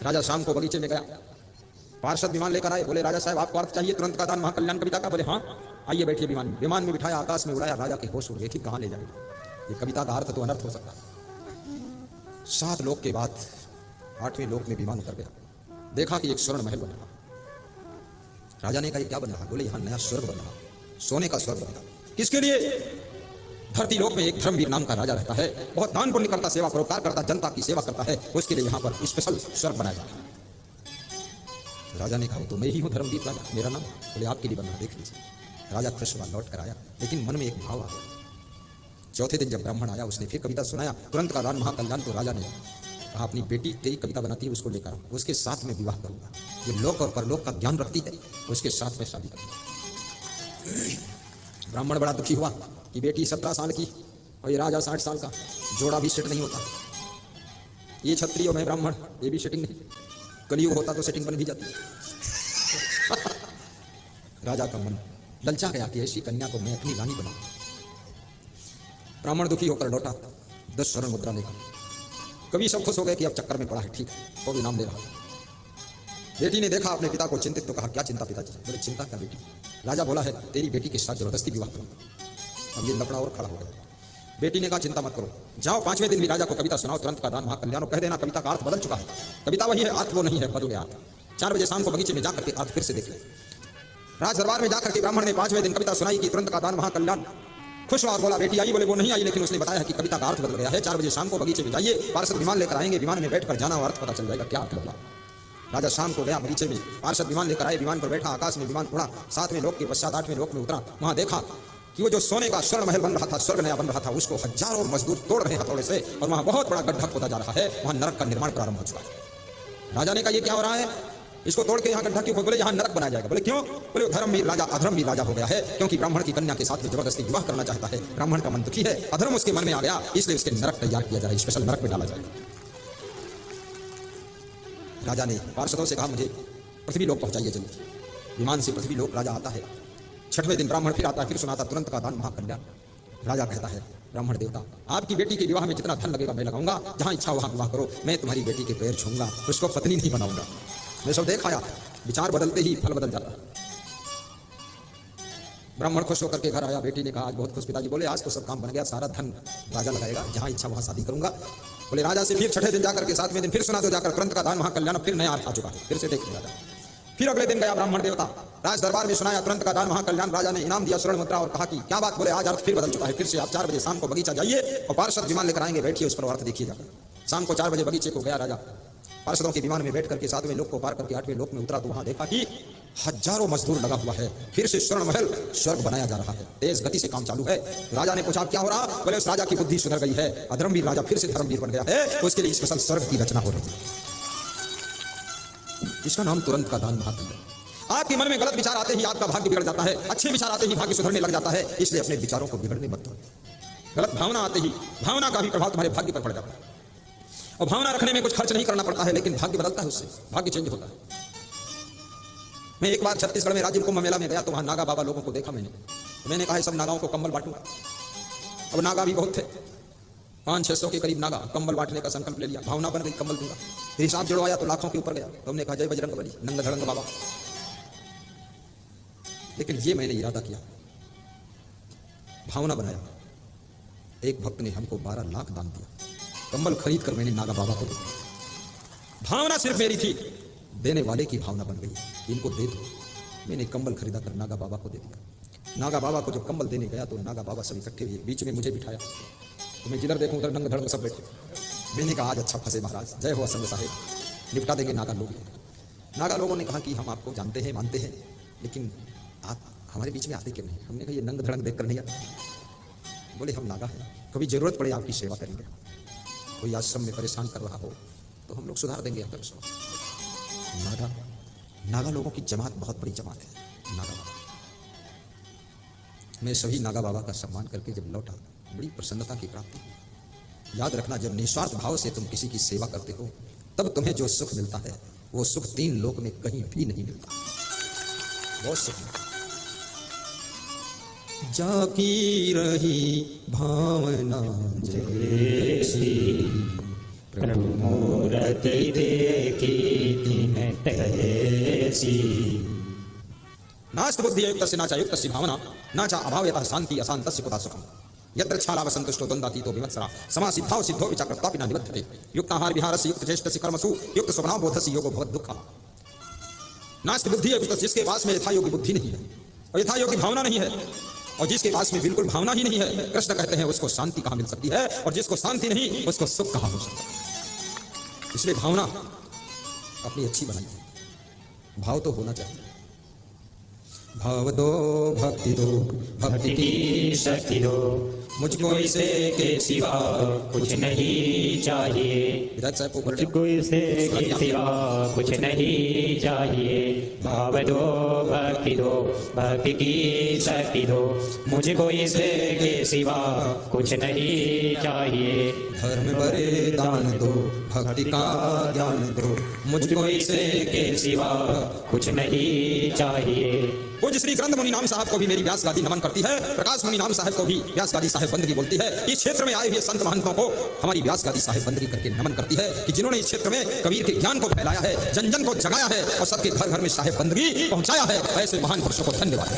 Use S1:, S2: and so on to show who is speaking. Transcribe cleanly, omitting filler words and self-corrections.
S1: राजा शाम को बगीचे में गया, पार्षद विमान लेकर आए, बोले राजा साहब आपको अर्थ चाहिए तुरंत का दान महाकल्याण कविता का? बोले हाँ आइए बैठिए। विमान में बिठाया, आकाश में उड़ाया, राजा के होश उड़ गए कि कहाँ ले जाएगा, ये कविता का अर्थ तो अनर्थ हो सकता है। 7 लोक के बाद 8वें लोक में विमान उतर गया, देखा कि एक स्वर्ण महल बन रहा। राजा ने कहा क्या बन रहा? बोले यहाँ नया स्वर्ग बन रहा, सोने का स्वर्ग बन रहा। किसके लिए? धरती लोक में एक धर्मवीर नाम का राजा रहता है, बहुत दान पुण्य करता, सेवा परोपकार करता, जनता की सेवा करता है, उसके लिए यहाँ पर स्पेशल स्वर्ग बनाया जाता है। राजा ने कहा तो मैं ही हूँ धर्मवीर राजा, मेरा नाम। बोले आपके लिए बना, देख लीजिए। राजा खुश हुआ, लौट कर आया, लेकिन मन में एक भाव आ गया। चौथे दिन जब ब्राह्मण आया, उसने फिर कविता सुनाया, तुरंत का दान महाकल्याण। तो राजा ने कहा अपनी बेटी तेरी कविता बनाती है उसको लेकर आओ, उसके साथ में विवाह करूंगा, ये लोक और परलोक का ज्ञान रखती है, उसके साथ में शादी करूंगा। ब्राह्मण बड़ा दुखी हुआ कि बेटी 17 साल की और ये राजा 60 साल का, जोड़ा भी सेट नहीं होता। ये क्षत्रिय मैं ब्राह्मण, ये भी सेटिंग नहीं, कलयुग होता तो सेटिंग बन भी जाती। राजा का मन ललचा गया कि ऐसी कन्या को मैं अपनी रानी बनाऊं। ब्राह्मण दुखी होकर लौटा, 10 स्वर्ण मुद्रा लेकर। कवि सब खुश हो गए कि अब चक्कर में पड़ा है, ठीक है, वो भी नाम दे रहा। बेटी ने देखा अपने पिता को चिंतित, तो कहा क्या चिंता पिताजी? बोले चिंता क्या बेटी, राजा बोला है तेरी बेटी के साथ जबरदस्ती विवाह करूंगा। अब ये लफड़ा और खड़ा हो गया। बेटी ने कहा चिंता मत करो, जाओ 5वें दिन भी राजा को कविता सुनाओ, तुरंत का दान महाकल्याण, कह देना कविता का अर्थ बदल चुका है, कविता वही है, अर्थ वो नहीं है, बदल गया अर्थ। 4 बजे शाम को बगीचे में जाकर के अर्थ फिर से देख ले। राज दरबार में जाकर के ब्राह्मण ने 5वें दिन कविता सुनाई कि तुरंत का दान महाकल्याण। खुश हुआ और बोला बेटी आई? बोले वो नहीं आई, लेकिन उसने बताया है कि कविता का अर्थ बदल गया है। 4 बजे शाम को बगीचे में जाइए, पार्षद विमान लेकर आएंगे, विमान में बैठकर जाना और अर्थ पता चल जाएगा क्या अर्थ बदला। राजा शाम को गया बगीचे में, पार्षद विमान लेकर आए, विमान पर बैठा, आकाश में विमान उड़ा, 7वें लोक के पश्चात 8वें लोक में उतरा। वहां देखा कि वो जो सोने का स्वर्ण महल बन रहा था, स्वर्ग नया बन रहा था, उसको हजारों मजदूर तोड़ रहे हथौड़े से, और वहां बहुत बड़ा गड्ढा खोदा जा रहा है, वहां नरक का निर्माण प्रारंभ हो चुका है। राजा ने कहा ये क्या हो रहा है, इसको तोड़ के यहाँ गड्ढा क्यों? बोले यहाँ नरक बनाया जाएगा। बोले क्यों? बोले धर्मवीर राजा अधर्मवीर राजा हो गया है, क्योंकि ब्राह्मण की कन्या के साथ में जबरदस्ती विवाह करना चाहता है। ब्राह्मण का मन दुखी है, अधर्म उसके मन में आ गया, इसलिए उसके नरक तैयार किया जाए, स्पेशल नरक में डाला जाएगा। राजा ने पार्षदों से कहा मुझे पृथ्वी लोक पहुंचाइए जल्दी। विमान से पृथ्वी लोक राजा आता है। 6वें दिन ब्राह्मण फिर आता है, फिर सुनाता तुरंत का दान महाकल्याण। राजा कहता है ब्राह्मण देवता आपकी बेटी के विवाह में जितना धन लगेगा मैं लगाऊंगा, जहां इच्छा वहां विवाह करो, मैं तुम्हारी बेटी के पैर छूंगा, उसको पत्नी नहीं बनाऊंगा। मैं सब देखा यार, विचार बदलते ही फल बदल जाता है। ब्राह्मण खुश होकर के घर आया, बेटी ने कहा आज बहुत खुश पिताजी। बोले आज तो सब काम बन गया, सारा धन राजा लगाएगा, जहां इच्छा वहां शादी करूंगा। बोले राजा से फिर 6ठे दिन जाकर के 7वें दिन फिर सुना दो जाकर तुरंत का दान महाकल्याण, फिर नया अर्थ आ चुका है, फिर से देख लिया राजा। फिर अगले दिन गया ब्राह्मण देवता, राज दरबार में सुनाया तुरंत का दान महाकल्याण। राजा ने इनाम दिया स्वर्ण मुद्रा और कहा कि क्या बात? बोले आज अर्थ फिर बदल चुका है, फिर से आप 4 बजे शाम को बगीचा जाइए और पार्षद विमान लेकर आएंगे, बैठिए उस पर अर्थ देखिए जाकर। शाम को 4 बजे बगीचे को गया राजा, पार्षदों के विमान में बैठ करके 7वें लोक को पार करके 8वें लोक में उतरा, तो वहां देखा कि हजारों मजदूर लगा हुआ है, फिर से स्वर्ण महल स्वर्ग बनाया जा रहा है, तेज गति से काम चालू है। राजा ने पूछा क्या हो रहा? बोले उस राजा की बुद्धि सुधर गई है, अधर्मवीर राजा फिर से धर्मवीर बन गया है, उसके लिए स्पेशल स्वर्ग की रचना हो रही है, इसका नाम तुरंत का दान महाकल्याण। आपके मन में गलत विचार आते ही आपका भाग्य बिगड़ जाता है, अच्छे विचार आते ही भाग्य सुधरने लग जाता है, इसलिए अपने विचारों को बिगड़ने मत दो। गलत भावना आते ही भावना का भी प्रभाव तुम्हारे भाग्य पर पड़ जाता है, और भावना रखने में कुछ खर्च नहीं करना पड़ता है, लेकिन भाग्य बदलता है, उससे भाग्य चेंज होता है। मैं एक बार छत्तीसगढ़ में राजीव कुंभ मेला में गया, तो वहां नागा बाबा लोगों को देखा मैंने कहा सब नागाओं को कंबल बांटूंगा। अब नागा भी बहुत थे, 500-600 के करीब नागा, कंबल बांटने का संकल्प ले लिया, भावना बन गई कंबल दूंगा। फिर हिसाब जुड़वाया तो लाखों के ऊपर गया, तो हमने कहा जय बजरंगबली नंग धड़ंग बाबा। लेकिन ये मैंने इरादा किया, भावना बनाया। एक भक्त ने हमको 12 लाख दान दिया, कंबल खरीद कर मैंने नागा बाबा को दिया। भावना सिर्फ मेरी थी, देने वाले की भावना बन गई, इनको दे दो। मैंने कंबल खरीदा कर नागा बाबा को दे दिया। नागा बाबा को जब कंबल देने गया तो नागा बाबा सब इकट्ठे हुए, बीच में मुझे बिठाया, तो मैं जिधर देखूं उधर नंग धड़ंग सब बैठे। मैंने कहा आज अच्छा फंसे महाराज, जय हो असंग साहेब, निपटा देंगे नागा लोग। नागा लोगों ने कहा कि हम आपको जानते हैं मानते हैं, लेकिन आप हमारे बीच में आते क्यों नहीं? हमने कहा ये नंग धड़ंग देख कर नहीं आता। बोले हम नागा हैं, कभी जरूरत पड़े आपकी सेवा करेंगे, कोई आश्रम में परेशान कर रहा हो तो हम लोग सुधार देंगे आपका विश्वास। नागा लोगों की जमात बहुत बड़ी जमात है नागा बाबा। मैं सभी नागा बाबा का सम्मान करके जब लौटा, बड़ी प्रसन्नता की प्राप्ति। याद रखना, जब निस्वार्थ भाव से तुम किसी की सेवा करते हो, तब तुम्हें जो सुख मिलता है वो सुख 3 लोक में कहीं भी नहीं मिलता। बहुत सुख मिलता। जाकी रही भावना जैसी प्रभु मूर्ति देखी,
S2: कैसी।
S1: नास्ति बुद्धि युक्तस्य नाचा युक्तस्य भावना नाचा अभावयतः शांति अशांतस्य कुतः सुखम् यत्र छालाव संतुष्टो द्वंद्वातीतो विमत्सरा समासिद्धौ सिद्धो विचक्रत्वापि न निबध्यते युक्ताहार विहारस्य युक्त चेष्टस्य कर्मसु युक्त स्वभाव बोधस्य योगो भवत् दुःखः। नास्ति बुद्धि युक्तस्य, जिसके पास में यथा योग्य बुद्धि नहीं है और यथा योग्य भावना नहीं है और जिसके पास में बिल्कुल भावना ही नहीं है, कृष्ण कहते हैं उसको शांति कहाँ मिल सकती है, और जिसको शांति नहीं उसको सुख कहाँ हो सकता है। इसलिए भावना अपनी अच्छी बनाइए, भाव तो होना चाहिए। भाव दो भक्ति दो,
S2: भक्ति की शक्ति दो, मुझको इसे के सिवा कुछ नहीं चाहिए। मुझको इसे के सिवा कुछ नहीं चाहिए। भाव दो भक्ति दो, भक्ति की शक्ति दो, मुझको इसे के सिवा कुछ नहीं चाहिए।
S1: धर्म बड़े दान दो, भक्ति का ज्ञान दो,
S2: मुझको इसे के सिवा कुछ नहीं चाहिए।
S1: पूज्य श्री ग्रंथ मुनि नाम साहब को भी मेरी व्यास गादी नमन करती है, प्रकाश मुनि नाम साहब को भी व्यास गादी साहेब बंदगी बोलती है। इस क्षेत्र में आए हुए संत महंतों को हमारी व्यास गादी साहेब बंदगी करके नमन करती है कि जिन्होंने इस क्षेत्र में कबीर के ज्ञान को फैलाया है, जन जन को जगाया है और सबके घर घर में साहेब बंदगी पहुंचाया है। ऐसे महान पुरुषों को धन्यवाद।